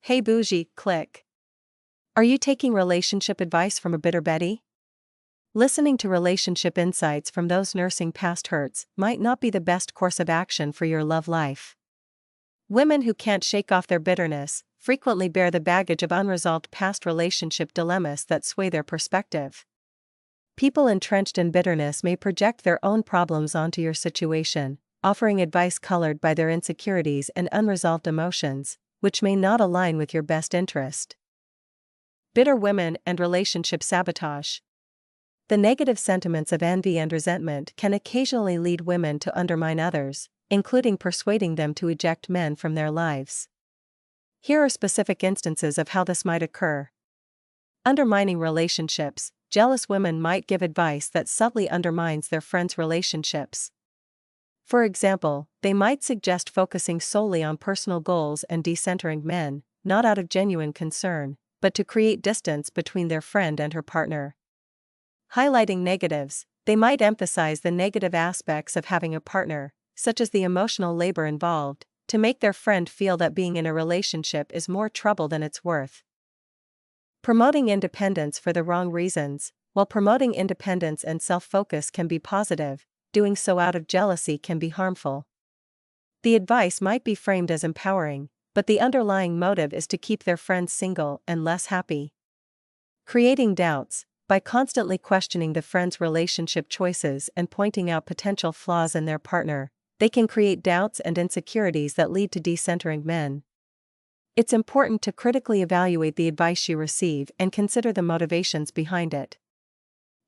Hey Bougie Clique. Are you taking relationship advice from a bitter Betty? Listening to relationship insights from those nursing past hurts might not be the best course of action for your love life. Women who can't shake off their bitterness frequently bear the baggage of unresolved past relationship dilemmas that sway their perspective. People entrenched in bitterness may project their own problems onto your situation, offering advice colored by their insecurities and unresolved emotions, which may not align with your best interest. Bitter women and relationship sabotage. The negative sentiments of envy and resentment can occasionally lead women to undermine others, including persuading them to eject men from their lives. Here are specific instances of how this might occur. Undermining relationships. Jealous women might give advice that subtly undermines their friends' relationships. For example, they might suggest focusing solely on personal goals and decentering men, not out of genuine concern, but to create distance between their friend and her partner. Highlighting negatives. They might emphasize the negative aspects of having a partner, such as the emotional labor involved, to make their friend feel that being in a relationship is more trouble than it's worth. Promoting independence for the wrong reasons. While promoting independence and self-focus can be positive, doing so out of jealousy can be harmful. The advice might be framed as empowering, but the underlying motive is to keep their friends single and less happy. Creating doubts. By constantly questioning the friend's relationship choices and pointing out potential flaws in their partner, they can create doubts and insecurities that lead to decentering men. It's important to critically evaluate the advice you receive and consider the motivations behind it.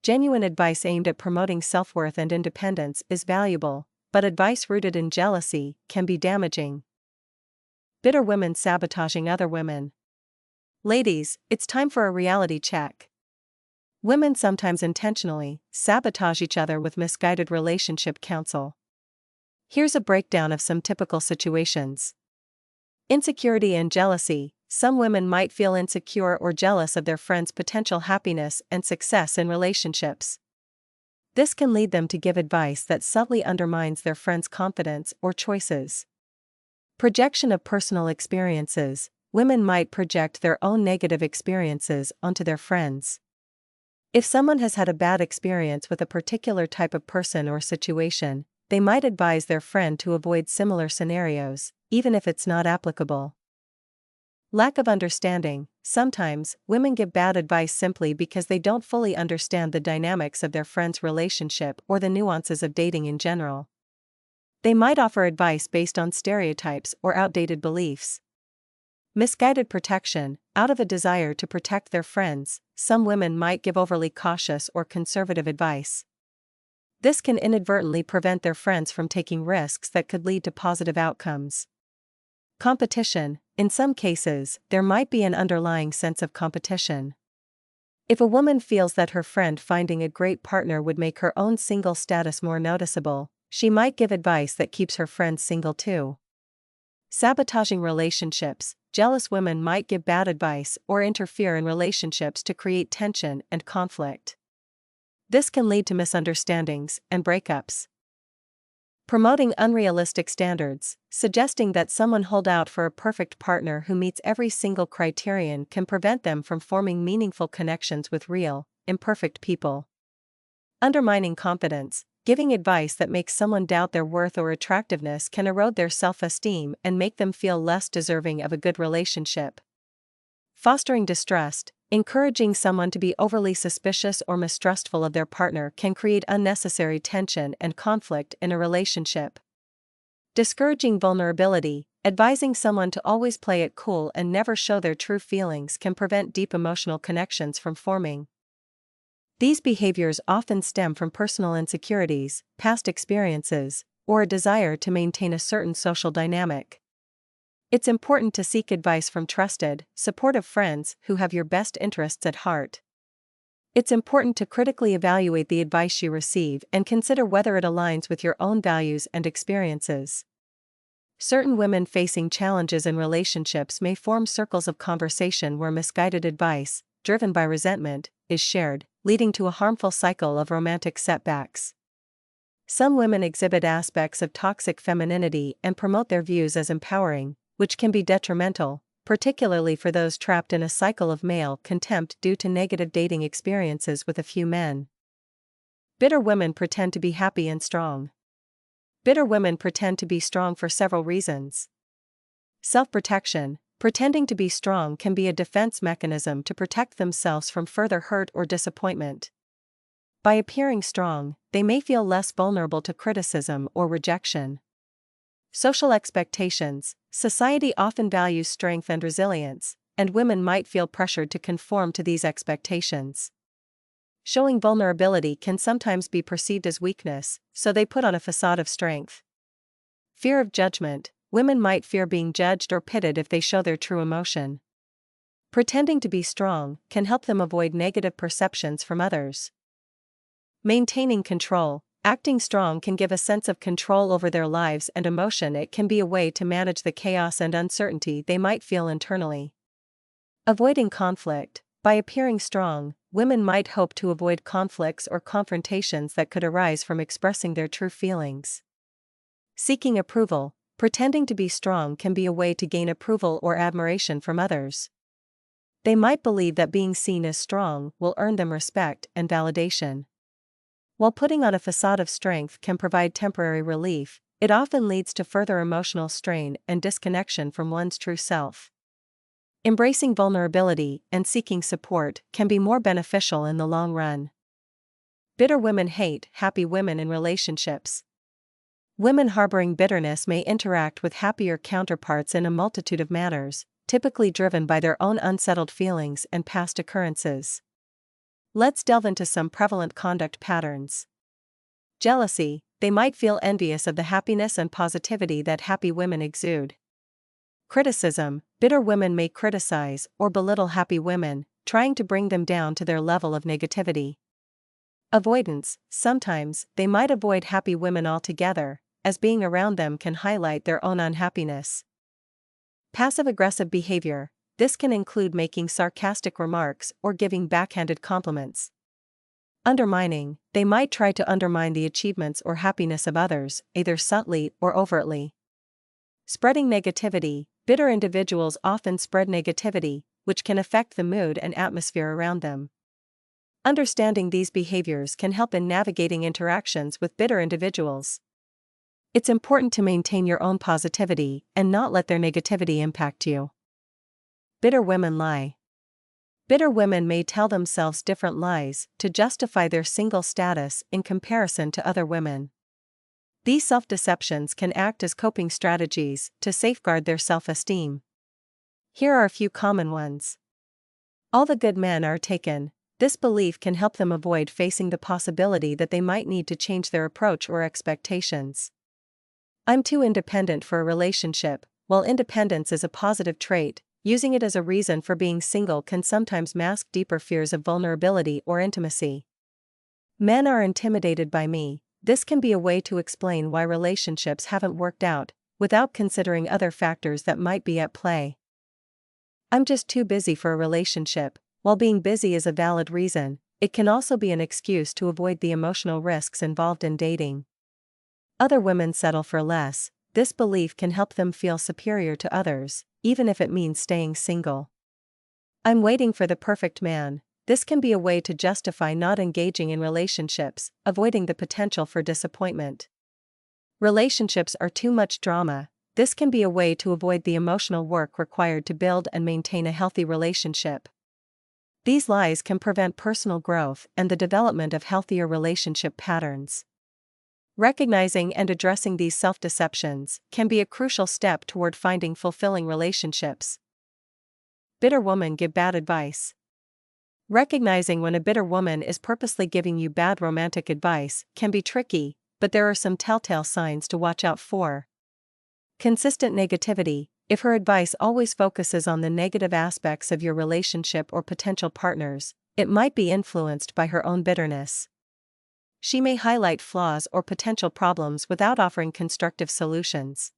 Genuine advice aimed at promoting self-worth and independence is valuable, but advice rooted in jealousy can be damaging. Bitter women sabotaging other women. Ladies, it's time for a reality check. Women sometimes intentionally sabotage each other with misguided relationship counsel. Here's a breakdown of some typical situations. Insecurity and jealousy. Some women might feel insecure or jealous of their friends' potential happiness and success in relationships. This can lead them to give advice that subtly undermines their friends' confidence or choices. Projection of personal experiences. Women might project their own negative experiences onto their friends. If someone has had a bad experience with a particular type of person or situation, they might advise their friend to avoid similar scenarios, even if it's not applicable. Lack of understanding. Sometimes, women give bad advice simply because they don't fully understand the dynamics of their friend's relationship or the nuances of dating in general. They might offer advice based on stereotypes or outdated beliefs. Misguided protection. Out of a desire to protect their friends, some women might give overly cautious or conservative advice. This can inadvertently prevent their friends from taking risks that could lead to positive outcomes. Competition. In some cases, there might be an underlying sense of competition. If a woman feels that her friend finding a great partner would make her own single status more noticeable, she might give advice that keeps her friends single too. Sabotaging relationships. Jealous women might give bad advice or interfere in relationships to create tension and conflict. This can lead to misunderstandings and breakups. Promoting unrealistic standards. Suggesting that someone hold out for a perfect partner who meets every single criterion can prevent them from forming meaningful connections with real, imperfect people. Undermining confidence. Giving advice that makes someone doubt their worth or attractiveness can erode their self-esteem and make them feel less deserving of a good relationship. Fostering distrust. Encouraging someone to be overly suspicious or mistrustful of their partner can create unnecessary tension and conflict in a relationship. Discouraging vulnerability. Advising someone to always play it cool and never show their true feelings can prevent deep emotional connections from forming. These behaviors often stem from personal insecurities, past experiences, or a desire to maintain a certain social dynamic. It's important to seek advice from trusted, supportive friends who have your best interests at heart. It's important to critically evaluate the advice you receive and consider whether it aligns with your own values and experiences. Certain women facing challenges in relationships may form circles of conversation where misguided advice, driven by resentment, is shared, leading to a harmful cycle of romantic setbacks. Some women exhibit aspects of toxic femininity and promote their views as empowering, which can be detrimental, particularly for those trapped in a cycle of male contempt due to negative dating experiences with a few men. Bitter women pretend to be happy and strong. Bitter women pretend to be strong for several reasons. Self-protection. Pretending to be strong can be a defense mechanism to protect themselves from further hurt or disappointment. By appearing strong, they may feel less vulnerable to criticism or rejection. Social expectations. Society often values strength and resilience, and women might feel pressured to conform to these expectations. Showing vulnerability can sometimes be perceived as weakness, so they put on a facade of strength. Fear of judgment. Women might fear being judged or pitted if they show their true emotion. Pretending to be strong can help them avoid negative perceptions from others. Maintaining control. Acting strong can give a sense of control over their lives and emotion. It can be a way to manage the chaos and uncertainty they might feel internally. Avoiding conflict. By appearing strong, women might hope to avoid conflicts or confrontations that could arise from expressing their true feelings. Seeking approval. Pretending to be strong can be a way to gain approval or admiration from others. They might believe that being seen as strong will earn them respect and validation. While putting on a facade of strength can provide temporary relief, it often leads to further emotional strain and disconnection from one's true self. Embracing vulnerability and seeking support can be more beneficial in the long run. Bitter women hate happy women in relationships. Women harboring bitterness may interact with happier counterparts in a multitude of manners, typically driven by their own unsettled feelings and past occurrences. Let's delve into some prevalent conduct patterns. Jealousy. They might feel envious of the happiness and positivity that happy women exude. Criticism. Bitter women may criticize or belittle happy women, trying to bring them down to their level of negativity. Avoidance. Sometimes, they might avoid happy women altogether, as being around them can highlight their own unhappiness. Passive-aggressive behavior. This can include making sarcastic remarks or giving backhanded compliments. Undermining. They might try to undermine the achievements or happiness of others, either subtly or overtly. Spreading negativity. Bitter individuals often spread negativity, which can affect the mood and atmosphere around them. Understanding these behaviors can help in navigating interactions with bitter individuals. It's important to maintain your own positivity and not let their negativity impact you. Bitter women lie. Bitter women may tell themselves different lies to justify their single status in comparison to other women. These self-deceptions can act as coping strategies to safeguard their self-esteem. Here are a few common ones. All the good men are taken. This belief can help them avoid facing the possibility that they might need to change their approach or expectations. I'm too independent for a relationship. While independence is a positive trait, using it as a reason for being single can sometimes mask deeper fears of vulnerability or intimacy. Men are intimidated by me. This can be a way to explain why relationships haven't worked out, without considering other factors that might be at play. I'm just too busy for a relationship. While being busy is a valid reason, it can also be an excuse to avoid the emotional risks involved in dating. Other women settle for less. This belief can help them feel superior to others, even if it means staying single. I'm waiting for the perfect man. This can be a way to justify not engaging in relationships, avoiding the potential for disappointment. Relationships are too much drama. This can be a way to avoid the emotional work required to build and maintain a healthy relationship. These lies can prevent personal growth and the development of healthier relationship patterns. Recognizing and addressing these self-deceptions can be a crucial step toward finding fulfilling relationships. Bitter women give bad advice. Recognizing when a bitter woman is purposely giving you bad romantic advice can be tricky, but there are some telltale signs to watch out for. Consistent negativity. If her advice always focuses on the negative aspects of your relationship or potential partners, it might be influenced by her own bitterness. She may highlight flaws or potential problems without offering constructive solutions.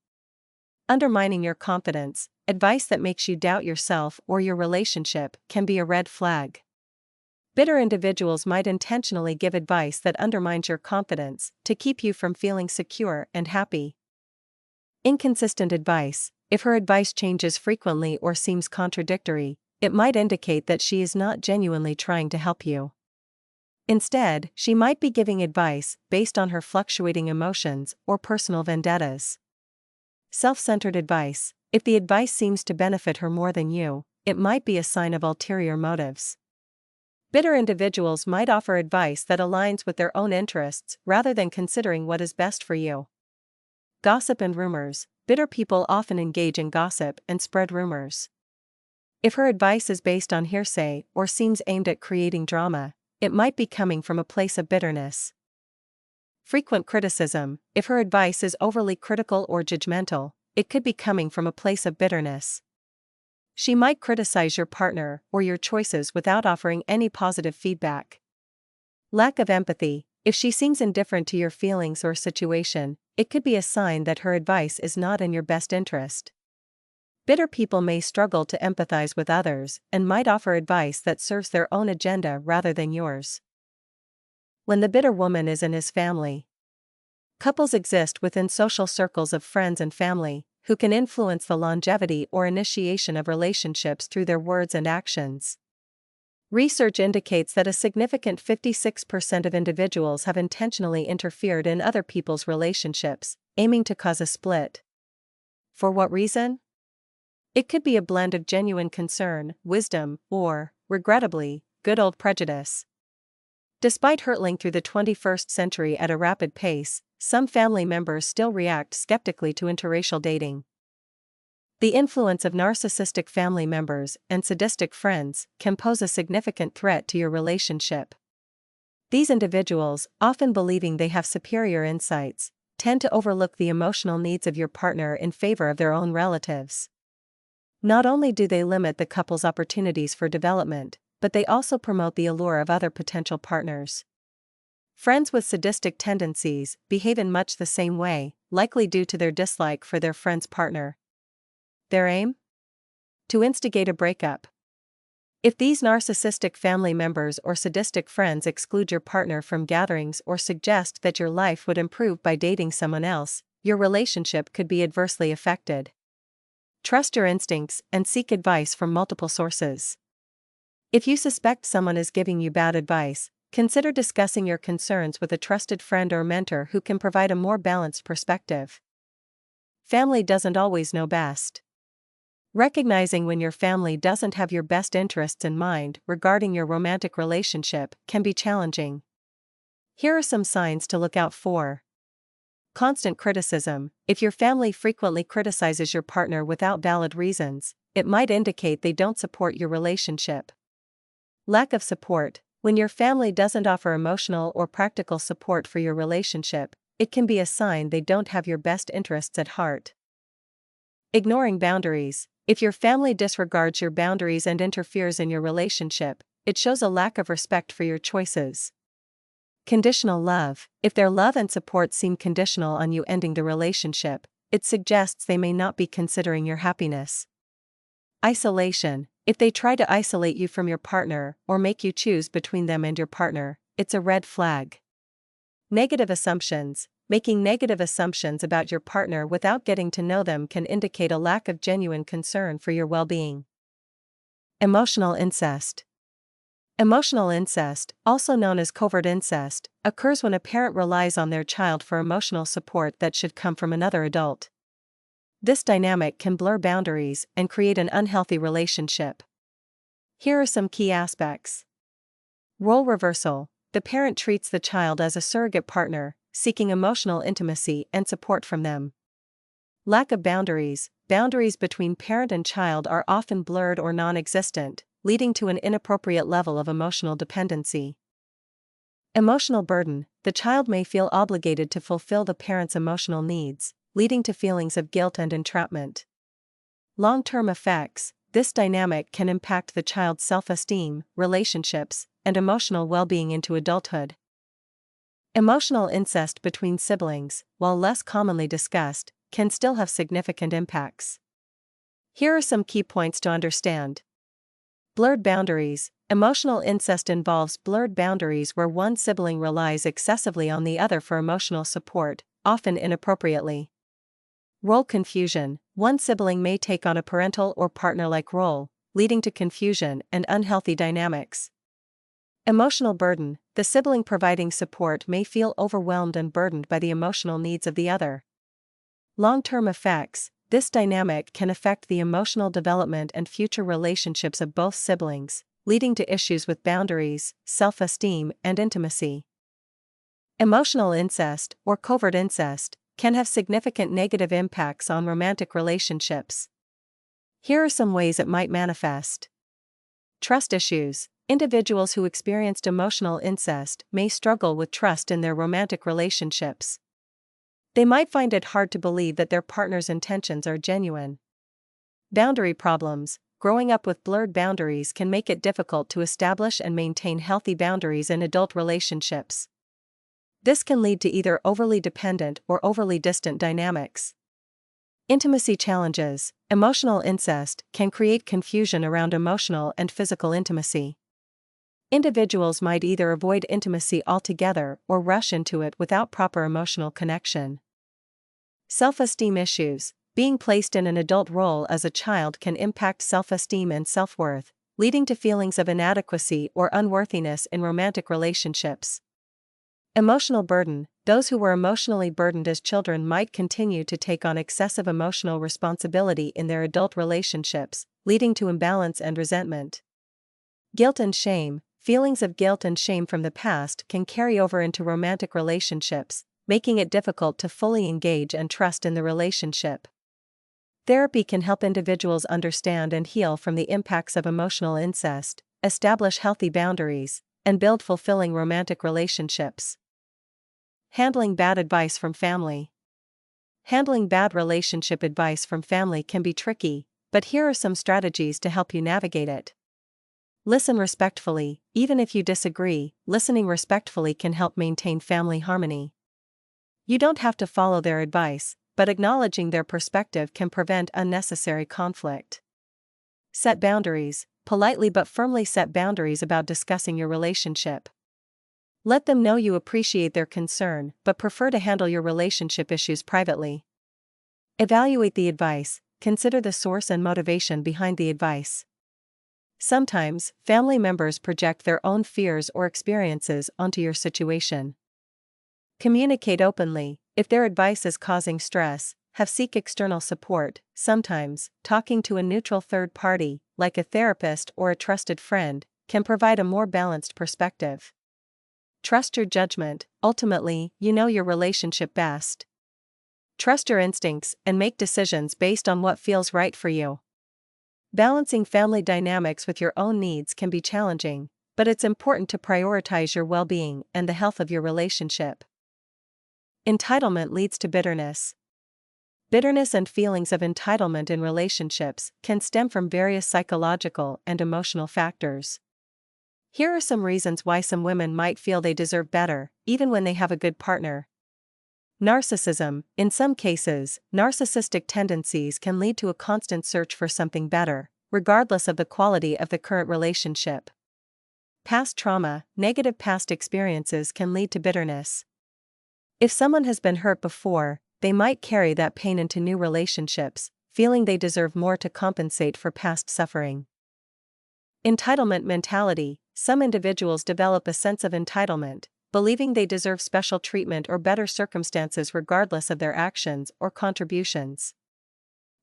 Undermining your confidence. Advice that makes you doubt yourself or your relationship can be a red flag. Bitter individuals might intentionally give advice that undermines your confidence to keep you from feeling secure and happy. Inconsistent advice. If her advice changes frequently or seems contradictory, it might indicate that she is not genuinely trying to help you. Instead, she might be giving advice based on her fluctuating emotions or personal vendettas. Self-centered advice. If the advice seems to benefit her more than you, it might be a sign of ulterior motives. Bitter individuals might offer advice that aligns with their own interests rather than considering what is best for you. Gossip and rumors. Bitter people often engage in gossip and spread rumors. If her advice is based on hearsay or seems aimed at creating drama, it might be coming from a place of bitterness. Frequent criticism. If her advice is overly critical or judgmental, it could be coming from a place of bitterness. She might criticize your partner or your choices without offering any positive feedback. Lack of empathy. If she seems indifferent to your feelings or situation, it could be a sign that her advice is not in your best interest. Bitter people may struggle to empathize with others and might offer advice that serves their own agenda rather than yours. When the bitter woman is in his family. Couples exist within social circles of friends and family, who can influence the longevity or initiation of relationships through their words and actions. Research indicates that a significant 56% of individuals have intentionally interfered in other people's relationships, aiming to cause a split. For what reason? It could be a blend of genuine concern, wisdom, or, regrettably, good old prejudice. Despite hurtling through the 21st century at a rapid pace, some family members still react skeptically to interracial dating. The influence of narcissistic family members and sadistic friends can pose a significant threat to your relationship. These individuals, often believing they have superior insights, tend to overlook the emotional needs of your partner in favor of their own relatives. Not only do they limit the couple's opportunities for development, but they also promote the allure of other potential partners. Friends with sadistic tendencies behave in much the same way, likely due to their dislike for their friend's partner. Their aim? To instigate a breakup. If these narcissistic family members or sadistic friends exclude your partner from gatherings or suggest that your life would improve by dating someone else, your relationship could be adversely affected. Trust your instincts and seek advice from multiple sources. If you suspect someone is giving you bad advice, consider discussing your concerns with a trusted friend or mentor who can provide a more balanced perspective. Family doesn't always know best. Recognizing when your family doesn't have your best interests in mind regarding your romantic relationship can be challenging. Here are some signs to look out for. Constant criticism. If your family frequently criticizes your partner without valid reasons, it might indicate they don't support your relationship. Lack of support. When your family doesn't offer emotional or practical support for your relationship, it can be a sign they don't have your best interests at heart. Ignoring boundaries. If your family disregards your boundaries and interferes in your relationship, it shows a lack of respect for your choices. Conditional love. If their love and support seem conditional on you ending the relationship, it suggests they may not be considering your happiness. Isolation. If they try to isolate you from your partner or make you choose between them and your partner, it's a red flag. Negative assumptions. Making negative assumptions about your partner without getting to know them can indicate a lack of genuine concern for your well-being. Emotional incest. Emotional incest, also known as covert incest, occurs when a parent relies on their child for emotional support that should come from another adult. This dynamic can blur boundaries and create an unhealthy relationship. Here are some key aspects. Role reversal. The parent treats the child as a surrogate partner, seeking emotional intimacy and support from them. Lack of boundaries. Boundaries between parent and child are often blurred or non-existent, leading to an inappropriate level of emotional dependency. Emotional burden. The child may feel obligated to fulfill the parent's emotional needs, leading to feelings of guilt and entrapment. Long-term effects. This dynamic can impact the child's self-esteem, relationships, and emotional well-being into adulthood. Emotional incest between siblings, while less commonly discussed, can still have significant impacts. Here are some key points to understand. Blurred boundaries. Emotional incest involves blurred boundaries where one sibling relies excessively on the other for emotional support, often inappropriately. Role confusion. One sibling may take on a parental or partner-like role, leading to confusion and unhealthy dynamics. Emotional burden. The sibling providing support may feel overwhelmed and burdened by the emotional needs of the other. Long-term effects. This dynamic can affect the emotional development and future relationships of both siblings, leading to issues with boundaries, self-esteem, and intimacy. Emotional incest, or covert incest, can have significant negative impacts on romantic relationships. Here are some ways it might manifest. Trust issues. Individuals who experienced emotional incest may struggle with trust in their romantic relationships. They might find it hard to believe that their partner's intentions are genuine. Boundary problems. Growing up with blurred boundaries can make it difficult to establish and maintain healthy boundaries in adult relationships. This can lead to either overly dependent or overly distant dynamics. Intimacy challenges. Emotional incest can create confusion around emotional and physical intimacy. Individuals might either avoid intimacy altogether or rush into it without proper emotional connection. Self-esteem issues. Being placed in an adult role as a child can impact self-esteem and self-worth, leading to feelings of inadequacy or unworthiness in romantic relationships. Emotional burden. Those who were emotionally burdened as children might continue to take on excessive emotional responsibility in their adult relationships, leading to imbalance and resentment. Guilt and shame. Feelings of guilt and shame from the past can carry over into romantic relationships, making it difficult to fully engage and trust in the relationship. Therapy can help individuals understand and heal from the impacts of emotional incest, establish healthy boundaries, and build fulfilling romantic relationships. Handling bad advice from family. Handling bad relationship advice from family can be tricky, but here are some strategies to help you navigate it. Listen respectfully. Even if you disagree, listening respectfully can help maintain family harmony. You don't have to follow their advice, but acknowledging their perspective can prevent unnecessary conflict. Set boundaries. Politely but firmly set boundaries about discussing your relationship. Let them know you appreciate their concern but prefer to handle your relationship issues privately. Evaluate the advice. Consider the source and motivation behind the advice. Sometimes, family members project their own fears or experiences onto your situation. Communicate openly. If their advice is causing stress, seek external support. Sometimes, talking to a neutral third party, like a therapist or a trusted friend, can provide a more balanced perspective. Trust your judgment. Ultimately, you know your relationship best. Trust your instincts and make decisions based on what feels right for you. Balancing family dynamics with your own needs can be challenging, but it's important to prioritize your well-being and the health of your relationship. Entitlement leads to bitterness. Bitterness and feelings of entitlement in relationships can stem from various psychological and emotional factors. Here are some reasons why some women might feel they deserve better, even when they have a good partner. Narcissism. In some cases, narcissistic tendencies can lead to a constant search for something better, regardless of the quality of the current relationship. Past trauma. Negative past experiences can lead to bitterness. If someone has been hurt before, they might carry that pain into new relationships, feeling they deserve more to compensate for past suffering. Entitlement mentality. Some individuals develop a sense of entitlement, believing they deserve special treatment or better circumstances regardless of their actions or contributions.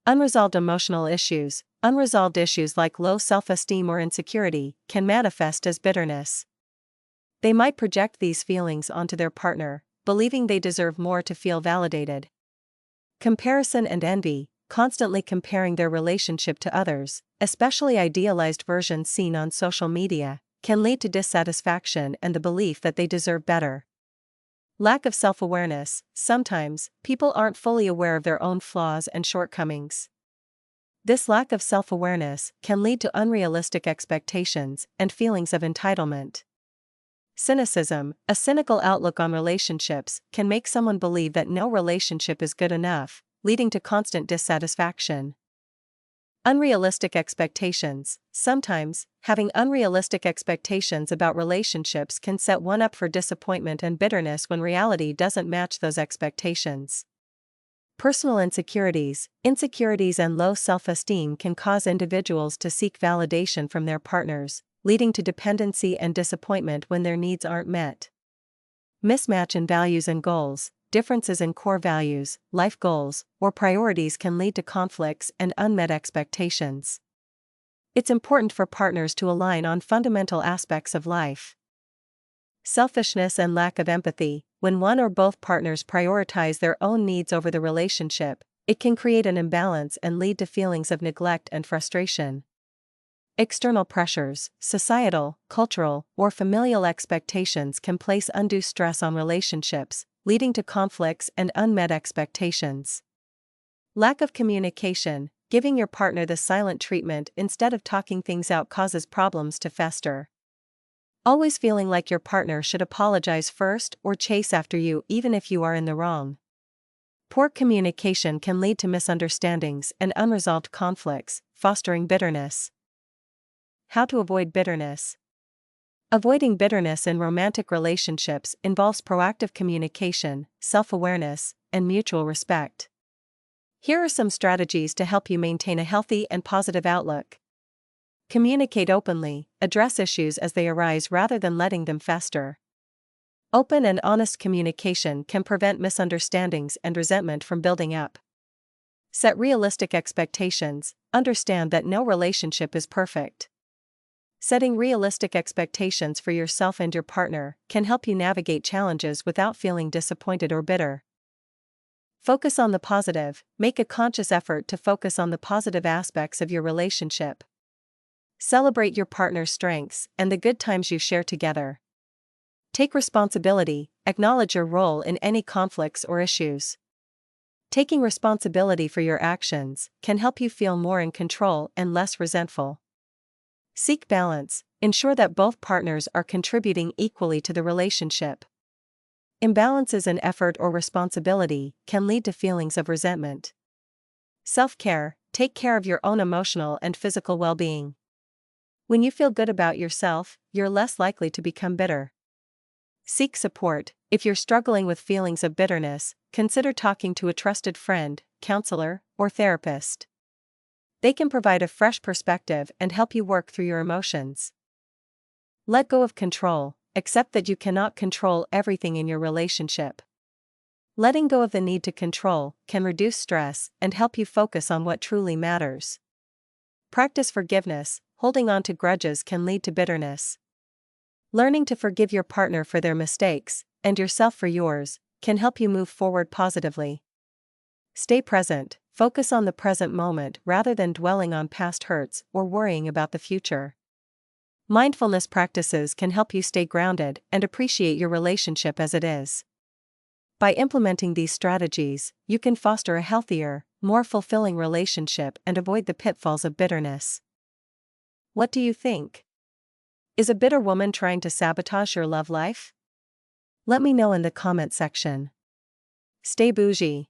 Unresolved emotional issues. Unresolved issues like low self-esteem or insecurity can manifest as bitterness. They might project these feelings onto their partner, believing they deserve more to feel validated. Comparison and envy. Constantly comparing their relationship to others, especially idealized versions seen on social media, can lead to dissatisfaction and the belief that they deserve better. Lack of self-awareness. Sometimes, people aren't fully aware of their own flaws and shortcomings. This lack of self-awareness can lead to unrealistic expectations and feelings of entitlement. Cynicism. A cynical outlook on relationships can make someone believe that no relationship is good enough, leading to constant dissatisfaction. Unrealistic expectations. Sometimes, having unrealistic expectations about relationships can set one up for disappointment and bitterness when reality doesn't match those expectations. Personal insecurities, and low self-esteem can cause individuals to seek validation from their partners, leading to dependency and disappointment when their needs aren't met. Mismatch in values and goals, differences in core values, life goals, or priorities can lead to conflicts and unmet expectations. It's important for partners to align on fundamental aspects of life. Selfishness and lack of empathy. When one or both partners prioritize their own needs over the relationship, it can create an imbalance and lead to feelings of neglect and frustration. External pressures, societal, cultural, or familial expectations can place undue stress on relationships, leading to conflicts and unmet expectations. Lack of communication. Giving your partner the silent treatment instead of talking things out causes problems to fester. Always feeling like your partner should apologize first or chase after you even if you are in the wrong. Poor communication can lead to misunderstandings and unresolved conflicts, fostering bitterness. How to avoid bitterness. Avoiding bitterness in romantic relationships involves proactive communication, self-awareness, and mutual respect. Here are some strategies to help you maintain a healthy and positive outlook. Communicate openly, address issues as they arise rather than letting them fester. Open and honest communication can prevent misunderstandings and resentment from building up. Set realistic expectations. Understand that no relationship is perfect. Setting realistic expectations for yourself and your partner can help you navigate challenges without feeling disappointed or bitter. Focus on the positive. Make a conscious effort to focus on the positive aspects of your relationship. Celebrate your partner's strengths and the good times you share together. Take responsibility. Acknowledge your role in any conflicts or issues. Taking responsibility for your actions can help you feel more in control and less resentful. Seek balance. Ensure that both partners are contributing equally to the relationship. Imbalances in effort or responsibility can lead to feelings of resentment. Self-care. Take care of your own emotional and physical well-being. When you feel good about yourself, you're less likely to become bitter. Seek support. If you're struggling with feelings of bitterness, consider talking to a trusted friend, counselor, or therapist. They can provide a fresh perspective and help you work through your emotions. Let go of control. Accept that you cannot control everything in your relationship. Letting go of the need to control can reduce stress and help you focus on what truly matters. Practice forgiveness. Holding on to grudges can lead to bitterness. Learning to forgive your partner for their mistakes, and yourself for yours, can help you move forward positively. Stay present. Focus on the present moment rather than dwelling on past hurts or worrying about the future. Mindfulness practices can help you stay grounded and appreciate your relationship as it is. By implementing these strategies, you can foster a healthier, more fulfilling relationship and avoid the pitfalls of bitterness. What do you think? Is a bitter woman trying to sabotage your love life? Let me know in the comment section. Stay bougie.